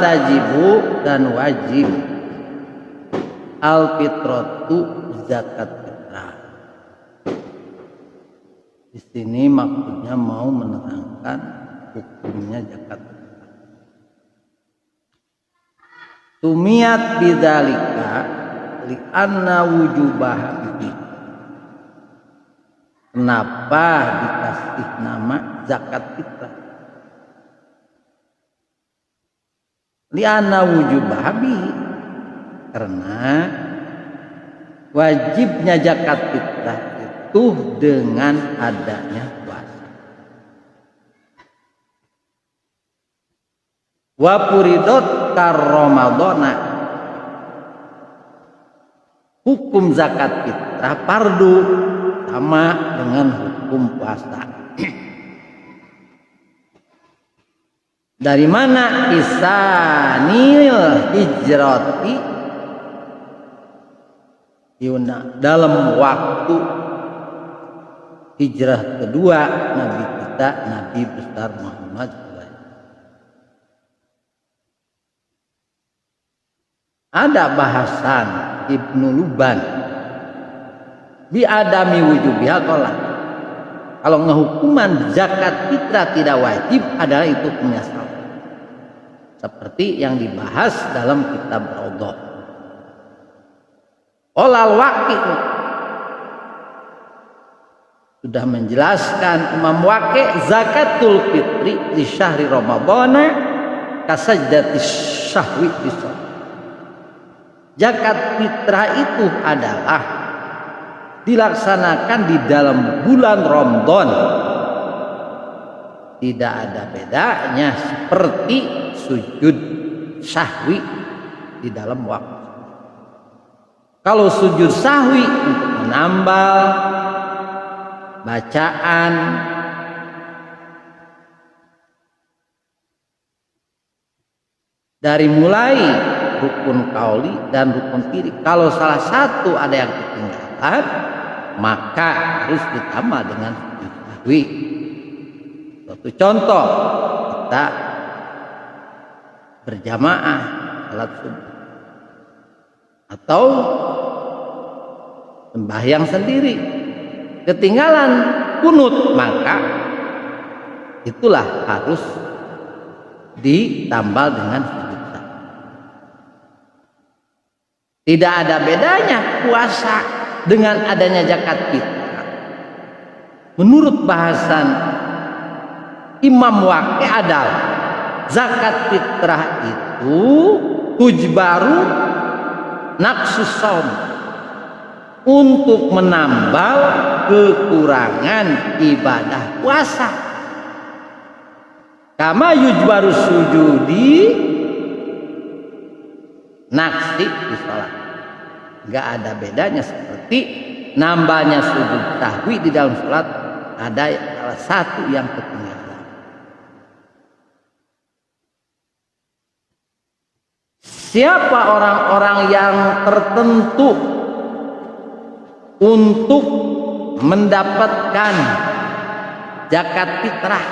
tajibu dan wajib al fitratu zakat fitrah. Di sini maksudnya mau menerangkan hukumnya zakat fitrah. Sumiyat bidzalika li'anna wujubah bihi. Kenapa dikasih nama zakat fitrah? Li'anna wujubah bihi, karena wajibnya zakat fitrah itu dengan adanya puasa. Wa furidot karramadona, hukum zakat fitrah fardu sama dengan hukum puasa. Dari mana? Isanil hijrati, dalam waktu hijrah kedua Nabi kita, Nabi besar Muhammad. Ada bahasan Ibnu Luban bi adami wujubiha qala, kalau ngehukuman zakat fitrah tidak wajib adalah itu punya salah, seperti yang dibahas dalam kitab Raudhah. Olal Waqi sudah menjelaskan Imam Waqi, zakatul fitri di syahri Ramadhan kasajdati syahwi fi shalah. Zakat fitrah itu adalah dilaksanakan di dalam bulan Ramadan, tidak ada bedanya seperti sujud sahwi di dalam waktu. Kalau sujud sahwi untuk menambal bacaan dari mulai rukun qauli dan rukun fi'li, kalau salah satu ada yang ketinggalan maka harus ditambah dengan sujud sahwi. Suatu contoh, kita berjamaah salat subuh atau sembahyang sendiri ketinggalan kunut, maka itulah harus ditambah dengan sujud sahwi. Tidak ada bedanya puasa dengan adanya zakat fitrah. Menurut bahasan Imam Waqi adalah zakat fitrah itu tujbaru naqsus shaum, untuk menambal kekurangan ibadah puasa. Kama yujbaru sujudi naqsi di salat. Enggak ada bedanya seperti nambahnya sujud sahwi di dalam salat, ada salah satu yang ketinggalan. Siapa orang-orang yang tertentu untuk mendapatkan zakat fitrah?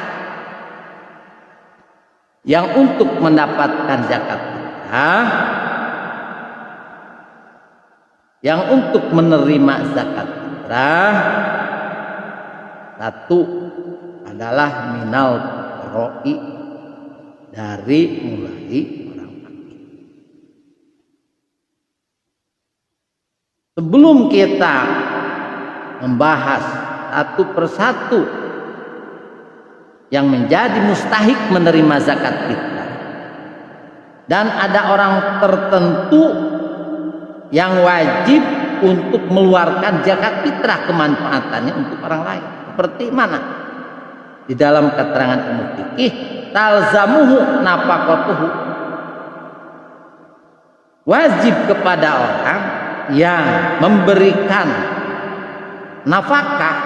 Yang untuk mendapatkan zakat fitrah, yang untuk menerima zakat fitrah, satu adalah minal fuqara'i, dari mulai orang fakir. Sebelum kita membahas satu persatu yang menjadi mustahik menerima zakat fitrah, dan ada orang tertentu yang wajib untuk mengeluarkan zakat fitrah, kemanfaatannya untuk orang lain. Seperti mana? Di dalam keterangan ilmu fikih, talzamuhu nafaqatuhu, wajib kepada orang yang memberikan nafkah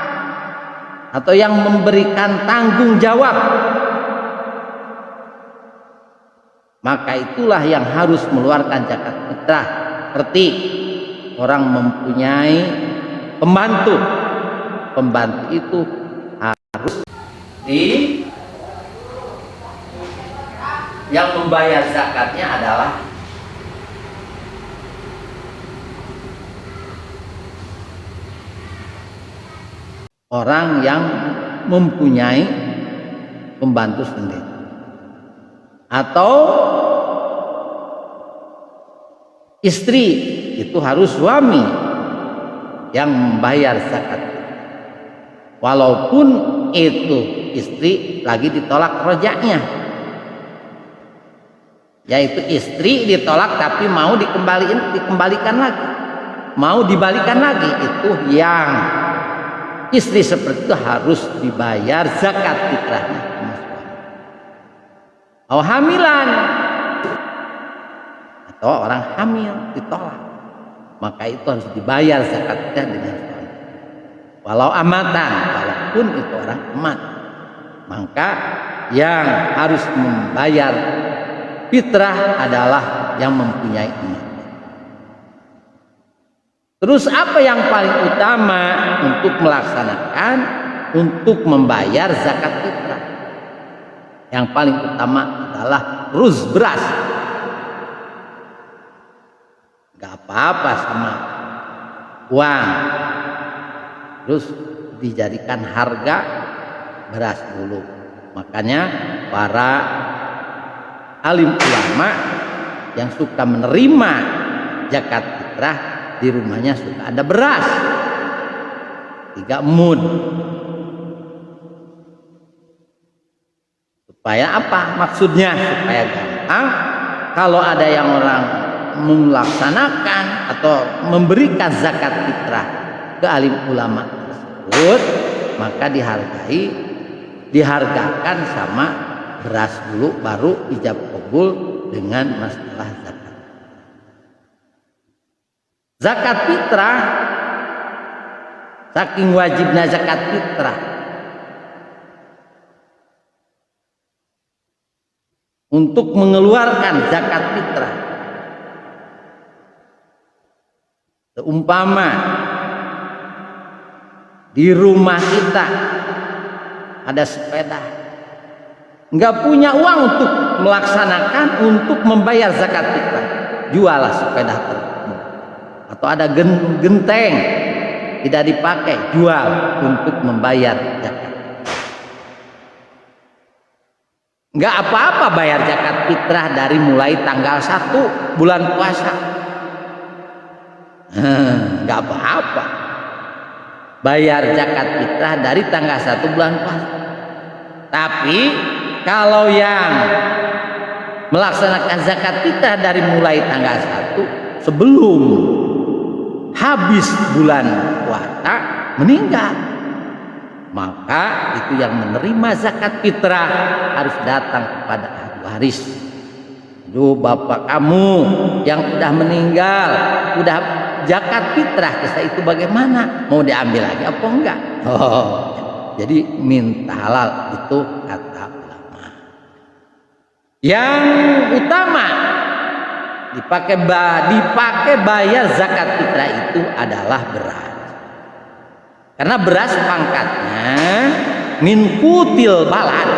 atau yang memberikan tanggung jawab, maka itulah yang harus mengeluarkan zakat fitrah. Seperti orang mempunyai pembantu, pembantu itu harus yang membayar zakatnya adalah orang yang mempunyai pembantu sendiri, atau istri itu harus suami yang membayar zakat, walaupun itu istri lagi ditolak rojaknya, yaitu istri ditolak tapi mau dikembalikan lagi, mau dibalikan lagi, itu yang istri seperti itu harus dibayar zakat fitrahnya. Oh, hamilan atau orang hamil ditolak, maka itu harus dibayar zakat fitrah dengan suami. Walau amatan, walaupun itu orang emat, maka yang harus membayar fitrah adalah yang mempunyai emat. Terus apa yang paling utama untuk melaksanakan, untuk membayar zakat fitrah? Yang paling utama adalah ruz, beras. Gak apa-apa sama uang, terus dijadikan harga beras dulu. Makanya para alim ulama yang suka menerima zakat fitrah, di rumahnya suka ada beras 3 mud. Supaya apa? Maksudnya supaya gampang kalau ada yang orang melaksanakan atau memberikan zakat fitrah ke alim ulama tersebut, maka dihargakan sama beras dulu, baru ijab qabul dengan masalah zakat. Zakat fitrah, saking wajibnya zakat fitrah untuk mengeluarkan zakat fitrah, seumpama di rumah kita ada sepeda, nggak punya uang untuk melaksanakan, untuk membayar zakat fitrah, jualah sepeda tersebut. Atau ada genteng tidak dipakai, jual untuk membayar zakat. Nggak apa-apa bayar zakat fitrah dari mulai tanggal 1 bulan puasa, nggak apa-apa bayar zakat fitrah dari tanggal 1 bulan puasa. Tapi kalau yang melaksanakan zakat fitrah dari mulai tanggal 1 sebelum habis bulan puasa meninggal, maka itu yang menerima zakat fitrah harus datang kepada ahli waris. Aduh, bapak kamu yang udah meninggal, udah zakat fitrah kita itu bagaimana? Mau diambil lagi apa enggak? Oh, jadi minta halal, itu kata ulama. Yang utama dipakai bayar zakat fitrah itu adalah beras, karena beras pangkatnya min kutil balad,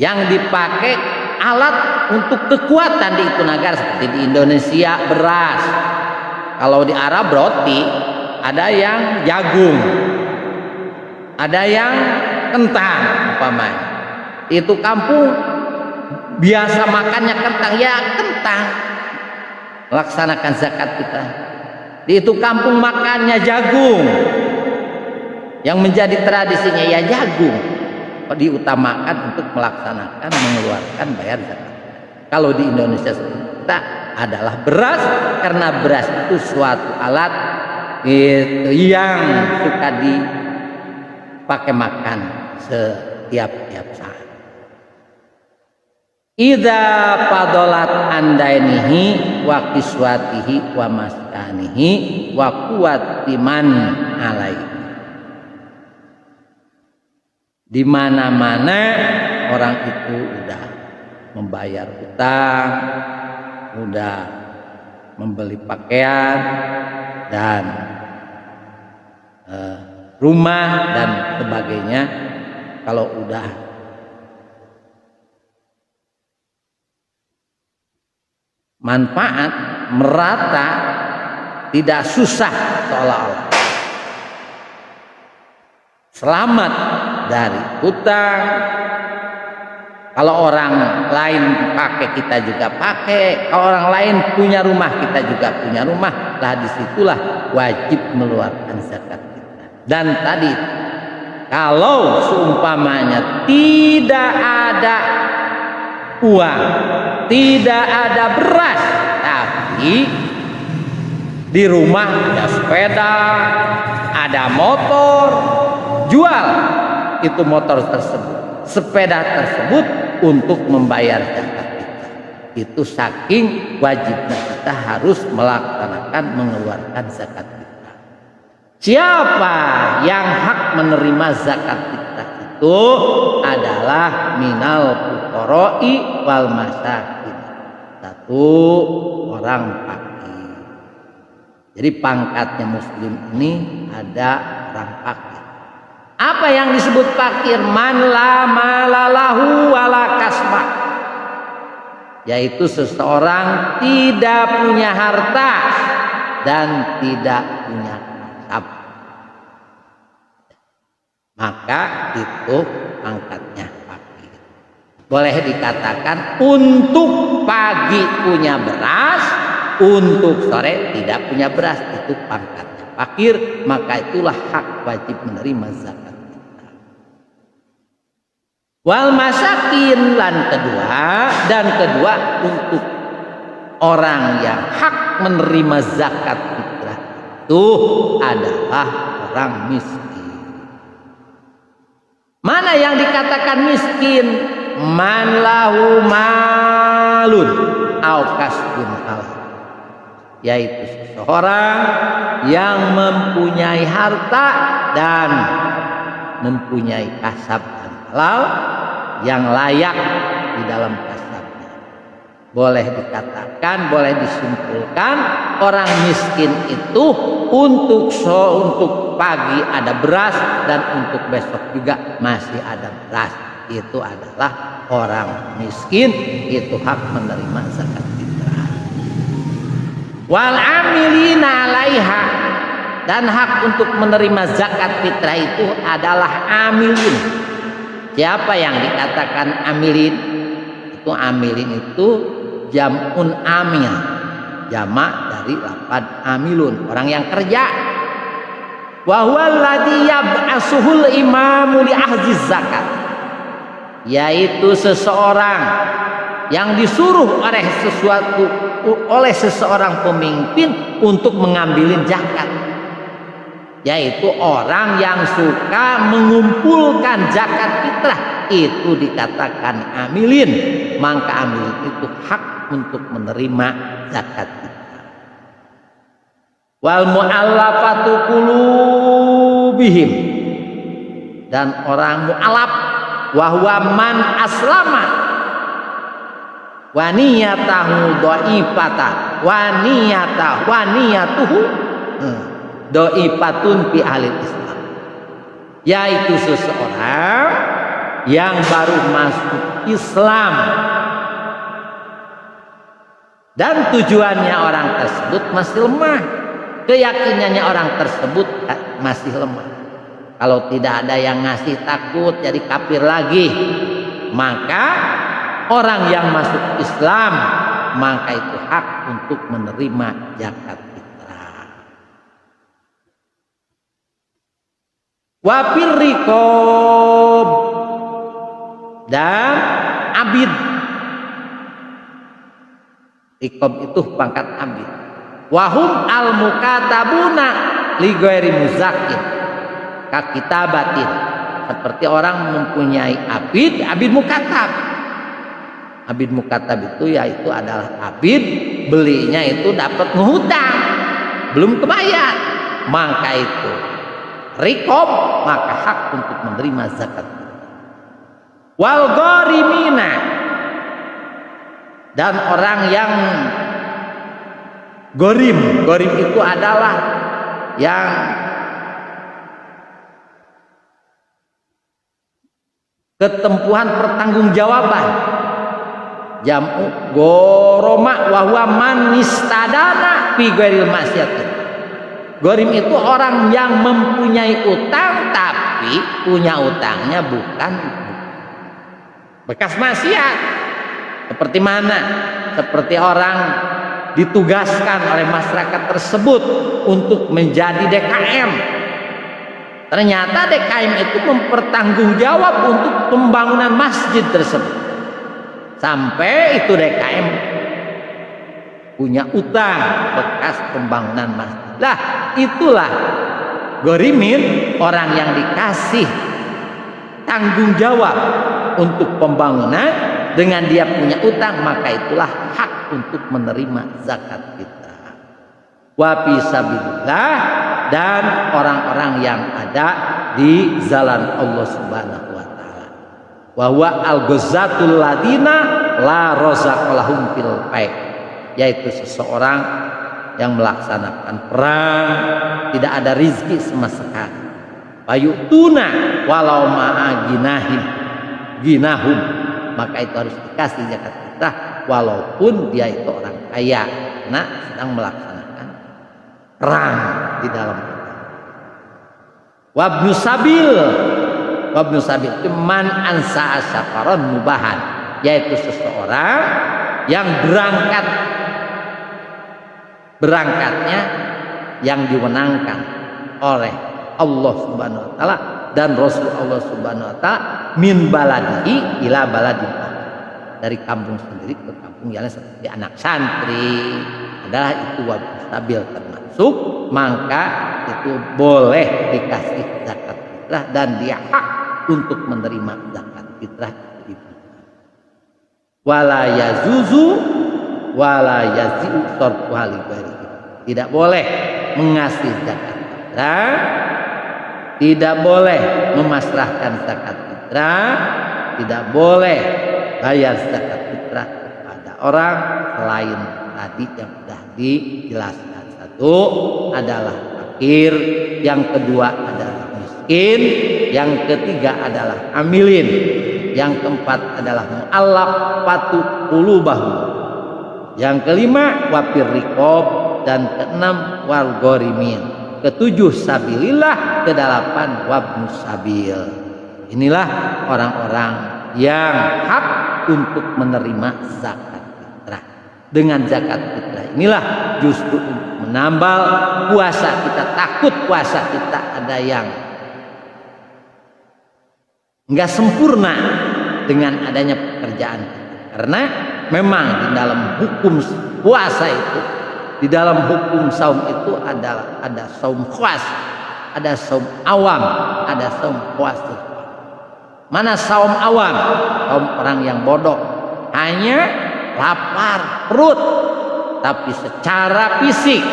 yang dipakai alat untuk kekuatan di itu negara. Seperti di Indonesia beras, kalau di Arab roti, ada yang jagung, ada yang kentang umpamanya. Itu kampung biasa makannya kentang, ya kentang, laksanakan zakat fitrah. Di itu kampung makannya jagung, yang menjadi tradisinya ya jagung, diutamakan untuk melaksanakan, mengeluarkan bayar zakat. Kalau di Indonesia kita adalah beras, karena beras itu suatu alat itu yang suka dipakai makan setiap saat. Idza fadolat andainihi wa kiswatihi wa maskanihi wa quwatiman alai. Di mana-mana orang itu udah membayar utang, udah membeli pakaian dan rumah dan sebagainya. Kalau udah manfaat, merata, tidak susah, seolah-olah selamat dari hutang. Kalau orang lain pakai, kita juga pakai. Kalau orang lain punya rumah, kita juga punya rumah. Lah disitulah wajib mengeluarkan zakat fitrah. Dan tadi kalau seumpamanya tidak ada uang, tidak ada beras, tapi di rumah ada sepeda, ada motor, jual itu motor tersebut, sepeda tersebut untuk membayar zakat fitrah. Itu saking wajibnya kita harus melaksanakan mengeluarkan zakat fitrah. Siapa yang hak menerima zakat fitrah itu adalah minal fuqara'i wal masakin. Satu, orang fakir. Jadi pangkatnya muslim ini ada orang fakir. Apa yang disebut fakir? Man la malalahu wala kasba, yaitu seseorang tidak punya harta dan tidak punya kasab. Maka itu pangkatnya fakir. Boleh dikatakan untuk pagi punya beras, untuk sore tidak punya beras, itu pangkatnya fakir. Maka itulah hak wajib menerima zakat fitrah. Wal masakin, dan kedua untuk orang yang hak menerima zakat fitrah itu adalah orang miskin. Mana yang dikatakan miskin? Man lahu malun au kasbun halal, yaitu seseorang yang mempunyai harta dan mempunyai kasab dan halal yang layak di dalam kasabnya. Boleh dikatakan, boleh disimpulkan, orang miskin itu untuk pagi ada beras dan untuk besok juga masih ada beras. Itu adalah orang miskin, itu hak menerima zakat fitrah. Wal amilina alaiha, dan hak untuk menerima zakat fitrah itu adalah amilin. Siapa yang dikatakan amilin? Itu amilin itu jam'un amil, jamak dari lafaz amilun, orang yang kerja. Wa huwal ladzi yab'asuhul imamu li ahzi zakat, yaitu seseorang yang disuruh oleh seseorang pemimpin untuk mengambilin zakat, yaitu orang yang suka mengumpulkan zakat fitrah, itu dikatakan amilin. Maka amilin itu hak untuk menerima zakat fitrah. Wal mu'allafatu qulubihim, dan orang mu'allaf wahwa man aslama wa niyatahu dhaifata wa niyatuhu dhaifatun fi ahli Islam, yaitu seseorang yang baru masuk Islam dan tujuannya orang tersebut masih lemah, keyakinannya orang tersebut masih lemah. Kalau tidak ada yang ngasih, takut jadi kafir lagi. Maka orang yang masuk Islam, maka itu hak untuk menerima zakat fitrah. Wa firriqab, dan abid. Riqab itu pangkat abid. Wahum al mukatabuna li ghairi muzakkin kakitabatin, seperti orang mempunyai abid mukatab. Abid mukatab itu yaitu adalah abid, belinya itu dapat ngehutang, belum kebayar, maka itu riqab, maka hak untuk menerima zakat. Wal gharimina, dan orang yang gorim itu adalah yang ketempuhan pertanggungjawaban. Jam'u goroma wa huwa man istadana fi ghairil maksiat. Gorim itu orang yang mempunyai utang tapi punya utangnya bukan bekas maksiat. Seperti mana? Seperti orang ditugaskan oleh masyarakat tersebut untuk menjadi DKM. Ternyata DKM itu mempertanggungjawab untuk pembangunan masjid tersebut. Sampai itu DKM punya utang bekas pembangunan masjid. Lah itulah gorimin, orang yang dikasih tanggung jawab untuk pembangunan dengan dia punya utang, maka itulah hak untuk menerima zakat fitrah. Wa fi sabilillah, dan orang-orang yang ada di jalan Allah Subhanahu wa taala. Wa huwa al-ghazzatul ladina la razaqalahum fil fai', yaitu seseorang yang melaksanakan perang tidak ada rizki sama sekali. Fayutuna walau ma'a ginahum, maka itu harus dikasih zakat fitrah walaupun dia itu orang kaya karena sedang melaksanakan perang di dalam perang. Wabnu sabil itu man ansa safaron mubahan, yaitu seseorang yang berangkatnya yang diwenangkan oleh Allah Subhanahu wa taala dan Rasul Allah Subhanahu wa taala min baladihi ila baladin, dari kampung sendiri ke kampung yang seperti anak santri adalah itu wabnu sabil termasuk, maka itu boleh dikasih zakat fitrah dan dia hak untuk menerima zakat fitrah itu. Wala yazuzu wala yazi'u sarfu halibari, tidak boleh mengasih zakat fitrah, tidak boleh memasrahkan zakat fitrah, tidak boleh bayar zakat fitrah kepada orang selain tadi yang sudah dijelaskan. Satu adalah fakir, yang kedua adalah miskin, yang ketiga adalah amilin, yang keempat adalah mu'allaqatu qulubahum, yang kelima wafir riqab, dan keenam wal ghorimin, ketujuh sabilillah, kedelapan wabnu sabil. Inilah orang-orang yang hak untuk menerima zakat fitrah. Dengan zakat fitrah inilah justru untuk menambal puasa kita. Takut puasa kita ada yang enggak sempurna dengan adanya pekerjaan kita. Karena memang di dalam hukum puasa itu, di dalam hukum saum itu ada saum khas, ada saum awam, ada saum khas. Mana saum awam? Saum orang yang bodoh, hanya lapar perut, tapi secara fisik,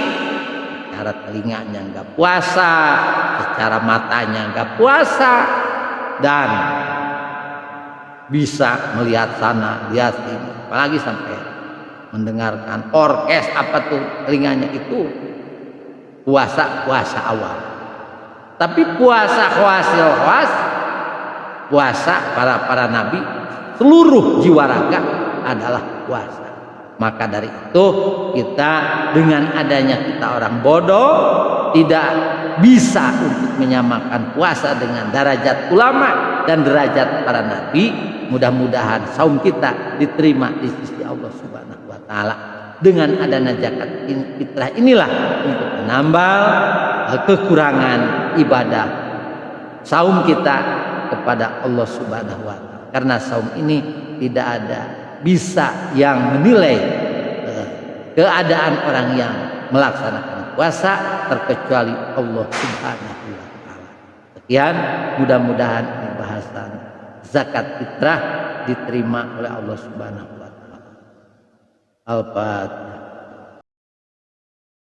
secara telinganya enggak puasa, secara matanya enggak puasa, dan bisa melihat sana lihat sini, apalagi sampai mendengarkan orkes apa tuh telinganya, itu puasa awal. Tapi puasa khawasil khas, puasa para nabi, seluruh jiwa raga adalah puasa. Maka dari itu kita dengan adanya kita orang bodoh tidak bisa untuk menyamakan puasa dengan derajat ulama dan derajat para nabi. Mudah-mudahan saum kita diterima di sisi Allah Subhanahu wa taala. Dengan adanya zakat fitrah inilah untuk menambal kekurangan ibadah saum kita kepada Allah Subhanahu wa taala. Karena saum ini tidak ada bisa yang menilai keadaan orang yang melaksanakan puasa terkecuali Allah Subhanahu wa taala. Sekian, mudah-mudahan ini bahasan zakat fitrah diterima oleh Allah Subhanahu wa taala. Al-Fatihah.